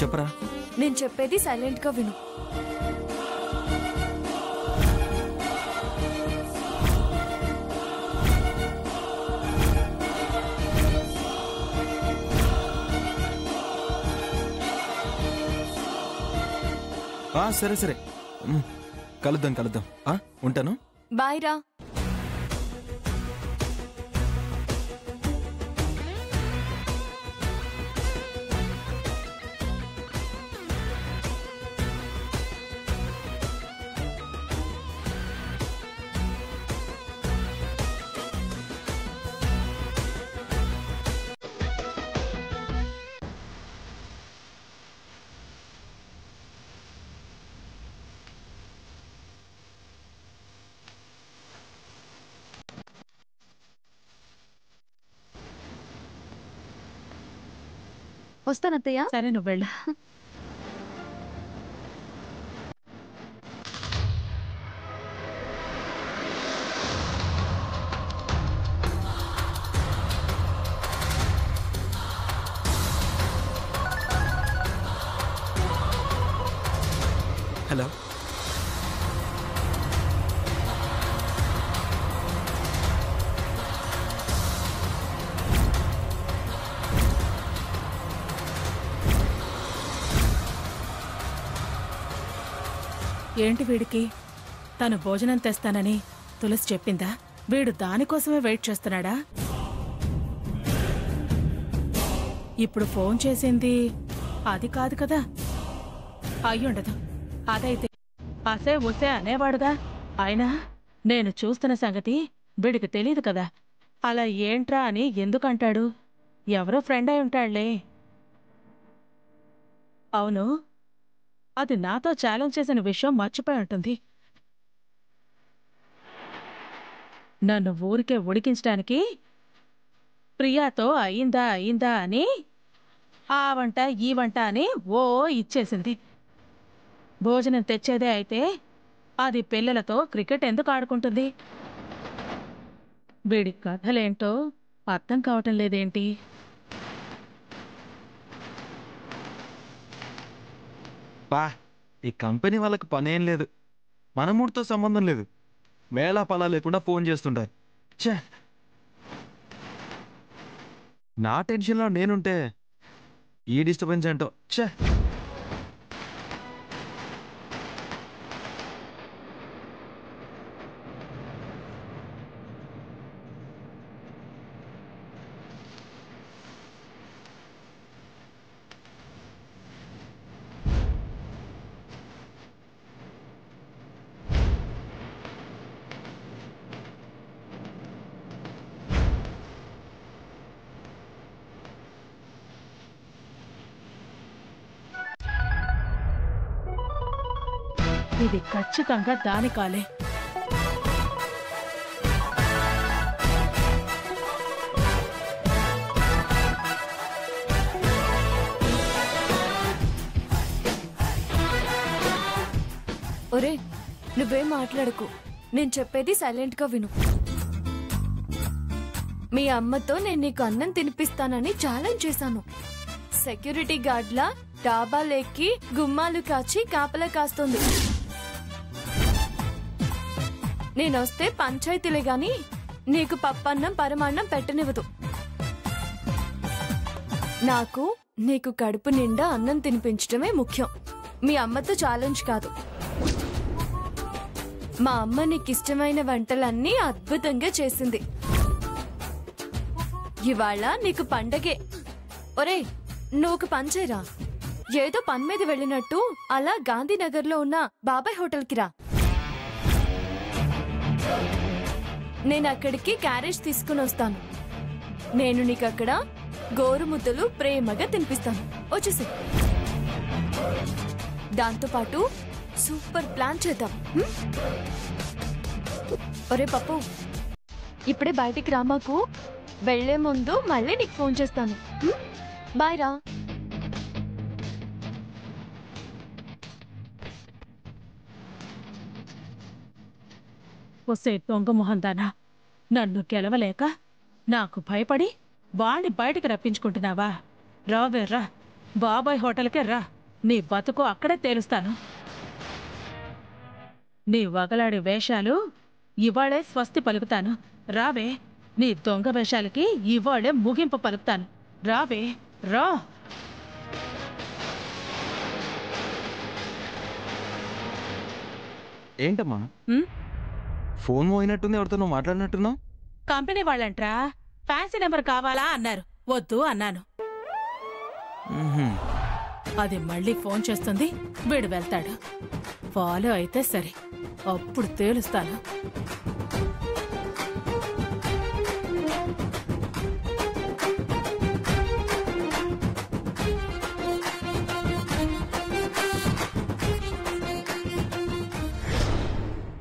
చెప్పరా. నేను చెప్పేది సైలెంట్ గా విను. సరే సరే, కలుద్దాం. ఉంటాను. బాయ్ రా. వస్తానత్తయ్య. సరే, నువ్వు వెళ్ళు. హలో. ఏంటి వీడికి? తను భోజనం తెస్తానని తులసి చెప్పిందా? వీడు దానికోసమే వెయిట్ చేస్తున్నాడా? ఇప్పుడు ఫోన్ చేసింది అది కాదు కదా. అయ్యుండదు. అదైతే అసే ఉసే అనేవాడుగా. అయినా నేను చూస్తున్న సంగతి వీడికి తెలీదు కదా. అలా ఏంట్రా అని ఎందుకంటాడు? ఎవరో ఫ్రెండ్ అయి ఉంటాడులే. అవును, అది నాతో ఛాలెంజ్ చేసిన విషయం మర్చిపోయి ఉంటుంది. నన్ను ఊరికే ఉడికించడానికి ప్రియాతో అయిందా అని ఆ వంట ఈ వంట అని ఇచ్చేసింది. భోజనం తెచ్చేదే అయితే అది పిల్లలతో క్రికెట్ ఎందుకు ఆడుకుంటుంది? వీడి కథలేంటో అర్థం కావటం లేదేంటి? ఈ కంపెనీ వాళ్ళకి పనేం లేదు, మన మూడుతో సంబంధం లేదు. వేళా పలా లేకుండా ఫోన్ చేస్తుంటారు. ఛే, నా టెన్షన్లో నేనుంటే ఈ డిస్టర్బెన్స్ ఏంటో. ఛే. ఇది ఖచ్చితంగా దాని కాలే. ఒరే, నువ్వేం మాట్లాడకు. నేను చెప్పేది సైలెంట్ గా విను. మీ అమ్మతో నేను నీకు అన్నం తినిపిస్తానని ఛాలెంజ్ చేశాను. సెక్యూరిటీ గార్డ్లా డాబాలెక్కి గుమ్మాలు కాచి కాపలా కాస్తుంది. నేనొస్తే పంచాయతీలే గాని నీకు పప్పన్నం పరమాన్నం పెట్టనివ్వదు. నాకు నీకు కడుపు నిండా అన్నం తినిపించడమే ముఖ్యం. మీ అమ్మతో ఛాలెంజ్ కాదు. మా అమ్మ నీకిష్టమైన వంటలన్నీ అద్భుతంగా చేసింది. ఇవాళ నీకు పండగే. ఒరే, నువ్వు ఒక పని చేయరా. ఏదో పని మీద వెళ్ళినట్టు అలా గాంధీనగర్లో ఉన్న బాబాయ్ హోటల్కి రా. నేను అక్కడికి క్యారేజ్ తీసుకుని వస్తాను. నేను నీకు అక్కడ గోరుముద్దలు ప్రేమగా తినిపిస్తాను. వచ్చేసి దాంతోపాటు సూపర్ ప్లాన్ చేద్దాం. ఒరే పప్పు, ఇప్పుడే బయటికి రా. మాకు వెళ్లే ముందు మళ్ళీ నీకు ఫోన్ చేస్తాను. బాయ్ రా. వస్తే దొంగ మొహందానా, నన్ను గెలవలేక నాకు భయపడి వాణ్ణి బయటికి రప్పించుకుంటున్నావా? రావేర్రా, బాబాయ్ హోటల్కే రా, నీ బతుకు అక్కడే తేలుస్తాను. నీ వగలాడి వేషాలు ఇవాళే స్వస్తి పలుకుతాను. రావే, నీ దొంగ వేషాలకి ఇవాళే ముగింపు పలుకుతాను. రావే, రా. ఏంటమ్మా ఉమ్, ఫోన్ మోయినట్టుంది, ఎవరితో మాట్లాడినట్టున్నావు? కంపెనీ వాళ్ళంట్రా ఫ్యాన్సీ నెంబర్ కావాలా అన్నారు. వద్దు అన్నాను. అది మళ్ళీ ఫోన్ చేస్తుంది, వీడు వెళ్తాడు. ఫాలో అయితే సరే, అప్పుడు తేలుస్తాను.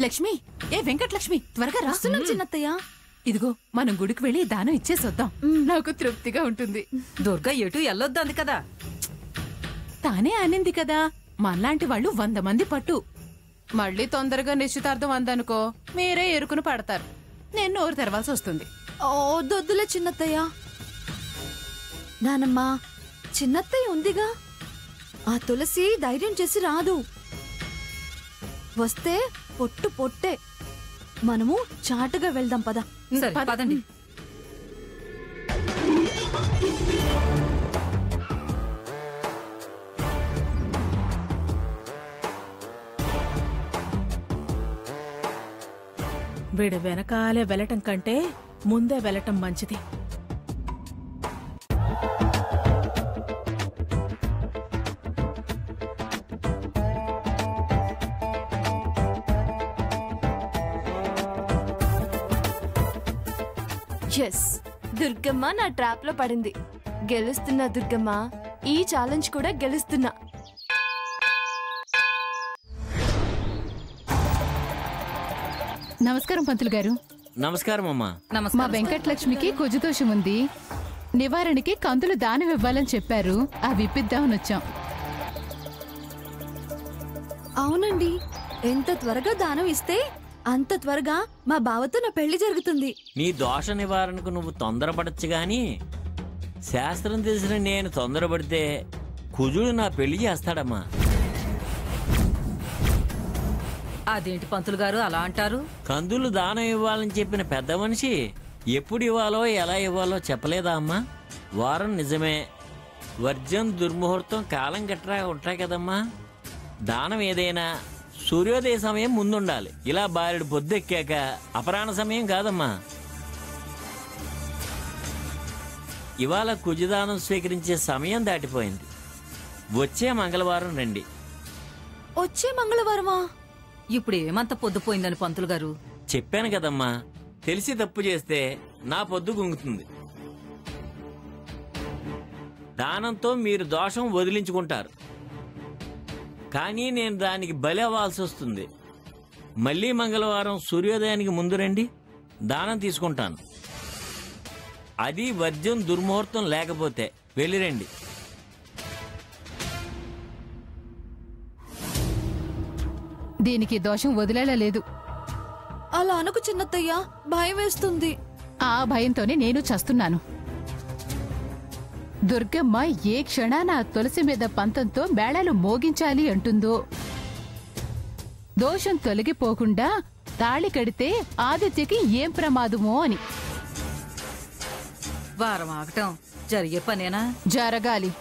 లక్ష్మి, ఏ వెంకటలక్ష్మి, త్వరగా రా. వస్తున్నాం చిన్నత్తయ్య. ఇదిగో మనం గుడికి వెళ్ళి దానం ఇచ్చేసొద్దాం. నాకు తృప్తిగా ఉంటుంది. దుర్గా ఎటు ఎల్లొద్దంది కదా. తానే అనింది కదా, మనలాంటి వాళ్ళు 100 మంది పట్టు. మళ్ళీ తొందరగా నిశ్చితార్థం అందనుకో, మీరే ఎరుకును పడతారు. నేను నోరు తెరవాల్సి వస్తుంది. దొద్దులే చిన్నత్తయ్య. నానమ్మా, చిన్నత్తయ్య ఉందిగా, ఆ తులసి ధైర్యం చేసి రాదు. వస్తే పొట్టు పొట్టే. మనము చాటుగా వెళ్దాం పద. సరే పదండి. వీడు వెనకాలే వెళ్ళటం కంటే ముందే వెళ్ళటం మంచిది. ఎస్, దుర్గమ్మ నా ట్రాప్ లో పడింది. గెలుస్తున్నా దుర్గమ్మ, ఈ ఛాలెంజ్ కూడా గెలుస్తున్నా. నమస్కారం పంతులు గారు. నమస్కారం అమ్మా. మా వెంకటలక్ష్మికి కుజదోషం ఉంది, నివారణకి కందులు దానం ఇవ్వాలని చెప్పారు. అవి ఇప్పిద్దామని వచ్చాం. అవునండి, ఎంత త్వరగా దానం ఇస్తే అంత త్వరగా మా బావతో నా పెళ్లి జరుగుతుంది. నీ దోష నివారణకు నువ్వు తొందరపడచ్చు గాని, శాస్త్రం తెలిసిన నేను తొందరపడితే కుజుడు నా పెళ్లి చేస్తాడమ్మా. అదేంటి పంతులు గారు అలా అంటారు? కందులు దానం ఇవ్వాలని చెప్పిన పెద్ద మనిషి ఎప్పుడు ఇవ్వాలో ఎలా ఇవ్వాలో చెప్పలేదా అమ్మా? వారం నిజమే, వర్జం దుర్ముహూర్తం కాలం గట్రా ఉంటాయి కదమ్మా. దానం ఏదైనా సూర్యోదయ సమయం ముందుండాలి. ఇలా బారెడు పొద్దెక్కాక అపరాహ్న సమయం కాదమ్మా. ఇవాళ కుజదానం స్వీకరించే సమయం దాటిపోయింది. వచ్చే మంగళవారం రండి. వచ్చే మంగళవారమా? ఇప్పుడు ఏమంత పొద్దుపోయిందని పంతులు గారు? చెప్పాను కదమ్మా, తెలిసి తప్పు చేస్తే నా పొద్దు గుంగుతుంది. దానంతో మీరు దోషం వదిలించుకుంటారు, కానీ నేను దానికి బలి అవ్వాల్సి వస్తుంది. మళ్ళీ మంగళవారం సూర్యోదయానికి ముందు రండి, దానం తీసుకుంటాను. అది వర్జం దుర్ముహూర్తం లేకపోతే వెళ్ళిరండి. దీనికి దోషం వదిలేలా లేదు. అలా అనుకు చిన్నత్తయ్య, భయం వేస్తుంది. ఆ భయంతోనే నేను చస్తున్నాను. దుర్గమ్మ ఏ క్షణాన తులసి మీద పంతంతో మేళాలు మోగించాలి అంటుందో, దోషం తొలగిపోకుండా తాళి కడితే ఆదిత్యకి ఏం ప్రమాదమో అని. వారం ఆగటం జరిగే పనేనా? జరగాలి.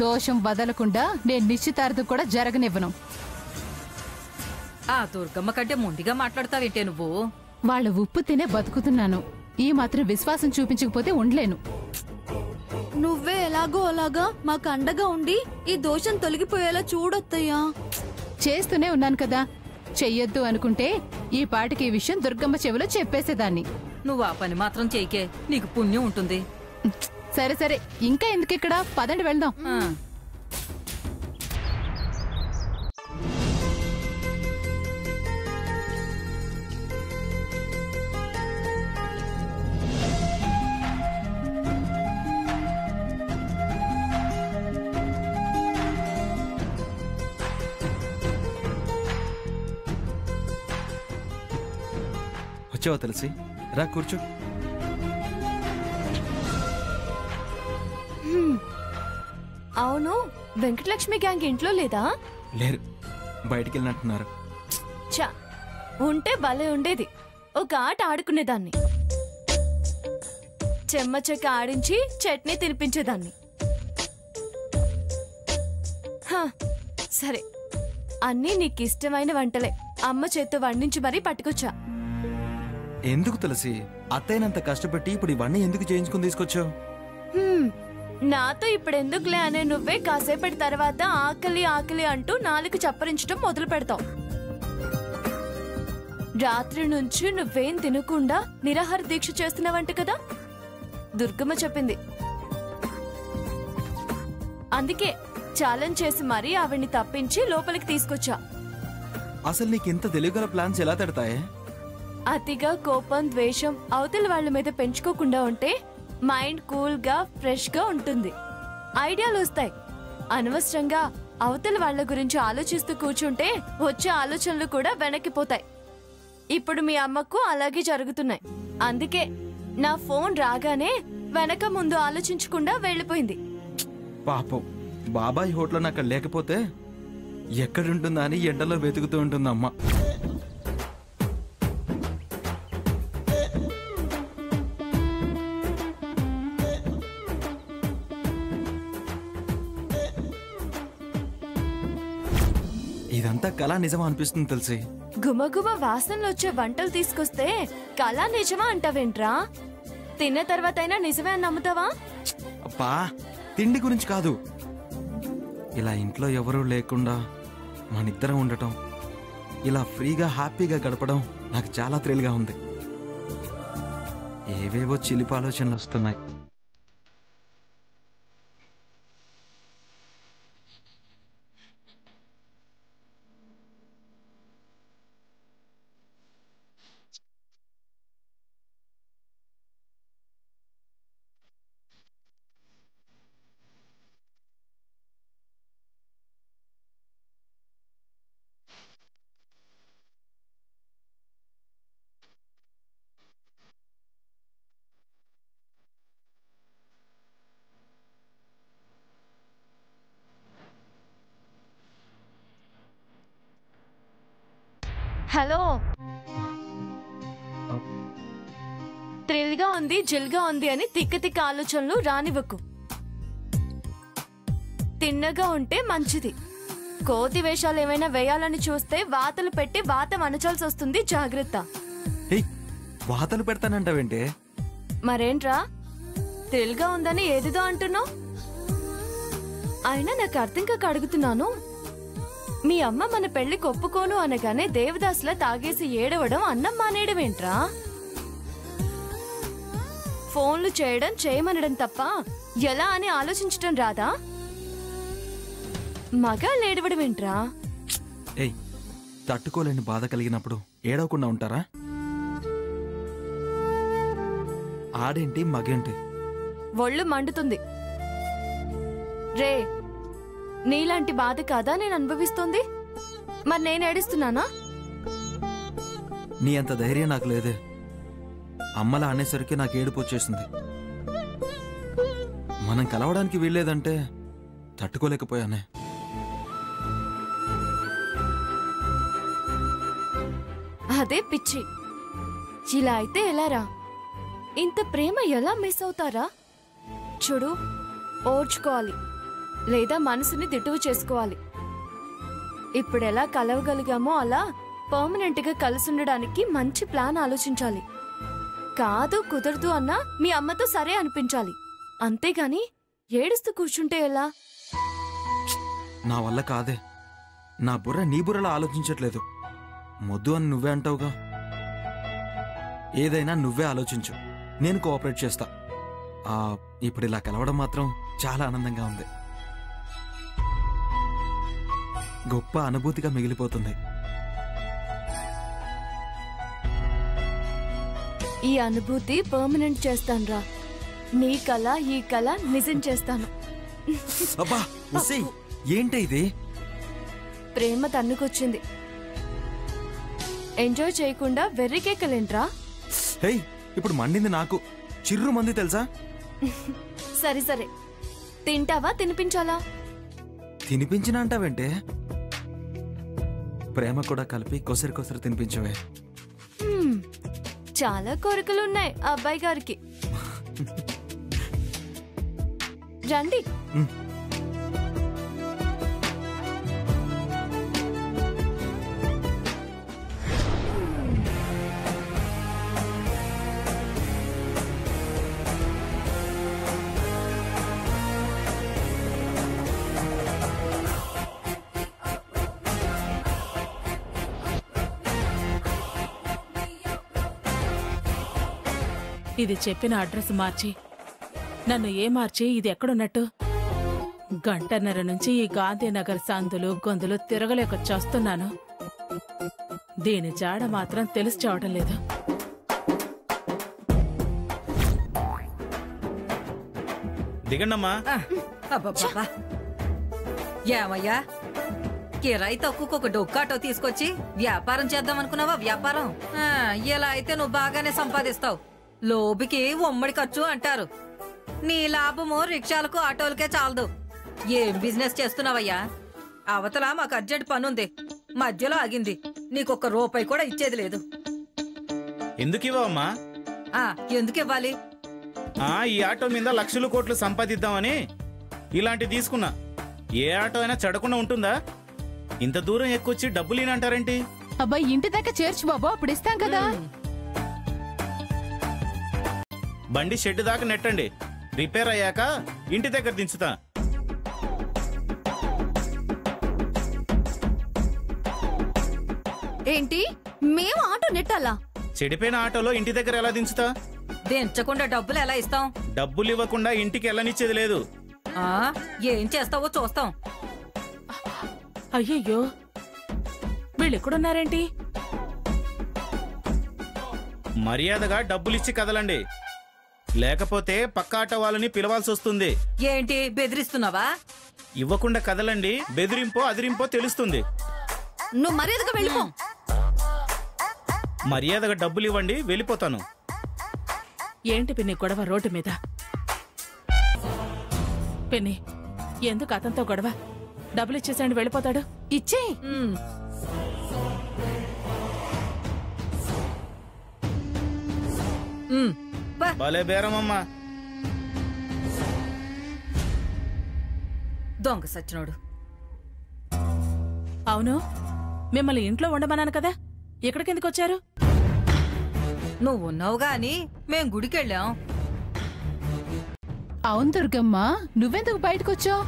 దోషం వదలకుండా నేను నిశ్చితార్థం కూడా జరగనివ్వను. ఆ దుర్గమ్మ కంటే మొండిగా మాట్లాడతావేంటే నువ్వు? వాళ్ళ ఉప్పు తినే బతుకుతున్నాను. ఈ మాత్రం విశ్వాసం చూపించకపోతే ఉండలేను. నువ్వే ఎలాగో అలాగా మాకు అండగా ఉండి ఈ దోషం తొలగిపోయేలా చూడొత్తయ్యా. చేస్తూనే ఉన్నాను కదా. చెయ్యొద్దు అనుకుంటే ఈ పాటికి ఈ విషయం దుర్గమ్మ చెవిలో చెప్పేసేదాన్ని. నువ్వు ఆ పని మాత్రం చేయకే, నీకు పుణ్యం ఉంటుంది. సరే సరే, ఇంకా ఎందుకిక్కడ, పదండి వెళ్దాం. ఆ. వచ్చావా తులసి? రా కూర్చో. అవును, వెంకటలక్ష్మి గ్యాంగ్ ఇంట్లో లేదా? లేరు, బయటికి వెళ్ళినట్టున్నారు. చా, ఉంటే భలే ఉండేది. ఒక ఆట ఆడుకునేదాన్ని. చెమ్మ చెక్క ఆడించి చట్నీ తినిపించేదాన్ని. హా, సరే, అన్నీ నీకిష్టమైన వంటలే అమ్మ చేత్తో వండించి మరీ పట్టుకొచ్చా. ఎందుకు తులసి, అత్తయ్యనంత కష్టపెట్టి ఇప్పుడు ఇవన్నీ ఎందుకు చేయించుకుని తీసుకొచ్చావు? నాతో ఇప్పుడెందుకులే అనే నువ్వే కాసేపటి తర్వాత ఆకలి ఆకలి అంటూ నాలుగు చప్పరించడం మొదలు పెడతావు. రాత్రి నుంచి నువ్వేం తినకుండా నిరాహార దీక్ష చేస్తున్నావంట కదా, దుర్గమ్మ చెప్పింది. అందుకే ఛాలెంజ్ చేసి మరీ ఆవిడ్ని తప్పించి లోపలికి తీసుకొచ్చా. అసలు నీకింత తెలివిగల ప్లాన్స్ ఎలా తడతాయే? అతిగా కోపం, ద్వేషం అవతల వాళ్ళ మీద పెంచుకోకుండా ఉంటే మైండ్ కూల్ గా ఫ్రెష్ గా ఉంటుంది. ఐడియాలు వస్తాయి. అనవసరంగా అవతల వాళ్ళ గురించి ఆలోచిస్తూ కూర్చుంటే వచ్చే ఆలోచనలు కూడా వెనక్కిపోతాయి. ఇప్పుడు మీ అమ్మకు అలాగే జరుగుతున్నాయి. అందుకే నా ఫోన్ రాగానే వెనక ముందు ఆలోచించకుండా వెళ్ళిపోయింది. పాపం, బాబాయ్ హోటల్ అక్కడ లేకపోతే ఎక్కడుంటుందా అని ఎండలో వెతుకుతూ ఉంటుంది అమ్మ. ఇదంతా కళ నిజమా అనిపిస్తుంది తెలిసి. గుమగుమ వాసనలు వచ్చే వంటలు తీసుకొస్తే కళ నిజమా అంటావేంట్రా? తిన్న తర్వాతైనా నిజమే అని నమ్ముతావా? అబ్బా, తిండి గురించి కాదు. ఇలా ఇంట్లో ఎవరూ లేకుండా మనిద్దరం ఉండటం, ఇలా ఫ్రీగా హ్యాపీగా గడపడం నాకు చాలా థ్రిల్గా ఉంది. ఏవేవో చిలిపి ఆలోచనలు వస్తున్నాయి. హలో, థ్రిల్గా ఉంది, జిల్గా ఉంది అని తిక్క తిక్క ఆలోచనలు రానివ్వకు. తిన్నగా ఉంటే మంచిది. కోతి వేషాలు ఏమైనా వేయాలని చూస్తే వాతలు పెట్టి వాతం అనచాల్సి వస్తుంది. జాగ్రత్త. వాతలు పెడతానంటావేంటే? మరేంట్రా, థ్రిల్గా ఉందని ఏదిదో అంటున్నావు? అయినా నాకు అర్థం కాక అడుగుతున్నాను. మీ అమ్మ మన పెళ్లికి ఒప్పుకోను అనగానే దేవదాసులా తాగేసి ఏడవడం, అన్నం మానేయడమేంట్రా? ఫోన్లు చేయడం, చేయమనడం తప్ప ఎలా అని ఆలోచించటం రాదా? మగాళ్ళు ఏడవడమేంట్రా? ఏయ్, తట్టుకోలేని బాధ కలిగినప్పుడు ఏడవకుండా ఉంటారా? ఆడేంటి మగేంటి? ఒళ్ళు మండుతుంది. రే, నీలాంటి బాధ కాదా నేను అనుభవిస్తోంది? మరి నేను ఏడుస్తున్నానా? నీ అంత ధైర్యం నాకు లేదే. అమ్మలా అనేసరికి నాకు ఏడుపు వచ్చేసింది. మనం కలవడానికి వీల్లేదంటే తట్టుకోలేకపోయానే. అదే పిచ్చి. ఇలా అయితే ఎలారా? ఇంత ప్రేమ ఎలా మిస్ అవుతారా? చూడు, ఓర్చుకోవాలి, లేదా మనసుని దిట్టువు చేసుకోవాలి. ఇప్పుడెలా కలవగలిగామో అలా పర్మనెంట్ గా కలిసుండడానికి మంచి ప్లాన్ ఆలోచించాలి. కాదు, కుదరదు అన్నా మీ అమ్మతో సరే అనిపించాలి. అంతేగాని ఏడుస్తూ కూర్చుంటే ఎలా? నా వల్ల కాదే. నా బుర్ర నీ బుర్రలా ఆలోచించట్లేదు. మొద్దు అని నువ్వే అంటావుగా. ఏదైనా నువ్వే ఆలోచించు, నేను కోఆపరేట్ చేస్తా. ఇప్పుడు ఇలా కలవడం మాత్రం చాలా ఆనందంగా ఉంది. గొప్ప అనుభూతిగా మిగిలిపోతుంది. ఈ అనుభూతి పర్మనెంట్ చేస్తానురా. నీ కళ, ఈ కళ నిజం చేస్తాను. అబ్బా ఉస్సే, ఏంటి ఇది? ప్రేమ తన్నుకొచ్చింది. ఎంజాయ్ చేయకుండా వెర్రికేకలేంట్రా? హే, ఇప్పుడు మండింది నాకు, చిర్రు మంది తెలుసా? సరే సరే, తింటావా తినిపించాలా? తినిపించిన అంటావేంటే? ప్రేమ కూడా కలిపి కొసరి కొసరి తినిపించవే. చాలా కోరికలున్నాయి అబ్బాయి గారికి. రండి. ఇది చెప్పిన అడ్రస్ మార్చి నన్ను మార్చి ఇది ఎక్కడున్నట్టు? గంటన్నర నుంచి ఈ గాంధీనగర్ సందులు గొంతులు తిరగలేక చేస్తున్నాను. దీని జాడ మాత్రం తెలిసి చావటం లేదు. దిగండమ్మా. అబ్బబ్బబ్బా. ఏమయ్యా, కిరాయి తక్కువకు ఒక డొక్కాటో తీసుకొచ్చి వ్యాపారం చేద్దాం అనుకున్నావా? వ్యాపారం ఇలా అయితే నువ్వు బాగానే సంపాదిస్తావు. లోబికి ఉమ్మడి ఖర్చు అంటారు. నీ లాభము రిక్షాలకు ఆటోలకే చాలదు. ఏం బిజినెస్ చేస్తున్నావయ్యా? అవతల మాకు అర్జెంట్ పనుంది, మధ్యలో ఆగింది. నీకొక్క రూపాయి కూడా ఇచ్చేది లేదు. ఎందుకు ఇవ్వమ్మా? ఎందుకు ఇవ్వాలి? ఈ ఆటో మీద లక్షలు కోట్లు సంపాదిద్దామని ఇలాంటి తీసుకున్నా. ఏ ఆటో అయినా చెడకుండా ఉంటుందా? ఇంత దూరం ఎక్కువచ్చి డబ్బులు ఈనంటారేంటి? అబ్బాయి ఇంటి దాకా చేర్చు బాబు, అప్పుడు ఇస్తాం కదా. బండి షెడ్ దాకా నెట్టండి, రిపేర్ అయ్యాక ఇంటి దగ్గర దించుతా. ఏంటి, మేము ఆటో నెట్టాలా? చెడిపోయిన ఆటోలో ఇంటి దగ్గర ఎలా దించుతా? దించకుండా డబ్బులు ఎలా ఇస్తాం? డబ్బులు ఇవ్వకుండా ఇంటికి వెళ్ళనిచ్చేది లేదు. ఏం చేస్తావో చూస్తాం. అయ్యయ్యో, వీళ్ళెక్కడున్నారేంటి? మర్యాదగా డబ్బులిచ్చి కదలండి, లేకపోతే పక్క ఆటో వాళ్ళని పిలవాల్సి వస్తుంది. ఏంటి బెదిరిస్తున్నావా? ఇవ్వకుండా కదలండి, బెదిరింపో అదిరింపో తెలుస్తుంది. నువ్వు మర్యాదగా వెళ్ళిపో. మర్యాదగా డబ్బులు ఇవ్వండి, వెళ్ళిపోతాను. ఏంటి పిన్ని గొడవ రోడ్డు మీద? పిన్ని, ఎందుకు అతనితో గొడవ? డబ్బులు ఇచ్చేసాడు, వెళ్ళిపోతాడు. ఇచ్చే. భలే బేరమమ్మా. దొంగ సచ్చినోడు. అవును, మిమ్మల్ని ఇంట్లో ఉండమన్నాను కదా, ఇక్కడికెందుకు వచ్చారు? నువ్వు ఉన్నావు గాని మేం గుడికెళ్ళాం. అవును దుర్గమ్మ, నువ్వెందుకు బయటకొచ్చావు?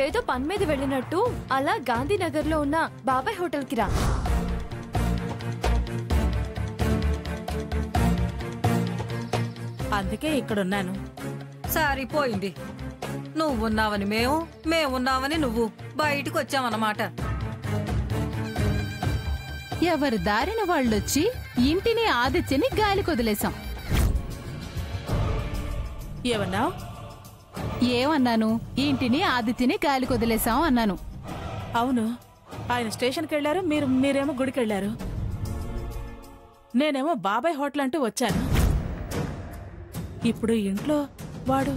ఏదో పని మీద వెళ్ళినట్టు అలా గాంధీనగర్ లో ఉన్న బాబాయ్ హోటల్ కి రా. అందుకే ఇక్కడున్నాను. సరిపోయింది. నువ్వున్నావని మేమున్నావని నువ్వు బయటకు వచ్చావన్నమాట. ఎవరి దారిన వాళ్ళొచ్చి ఇంటిని ఆదిత్యని గాలి కొదిలేశాం. ఏమన్నావు? ఏమన్నాను? ఇంటిని ఆదిత్యని గాలి కొదిలేశాం అన్నాను. అవును, ఆయన స్టేషన్కి వెళ్ళారు, మీరేమో గుడికెళ్ళారు. నేనేమో బాబాయ్ హోటల్ అంటూ వచ్చాను. ఇప్పుడు ఇంట్లో వాడు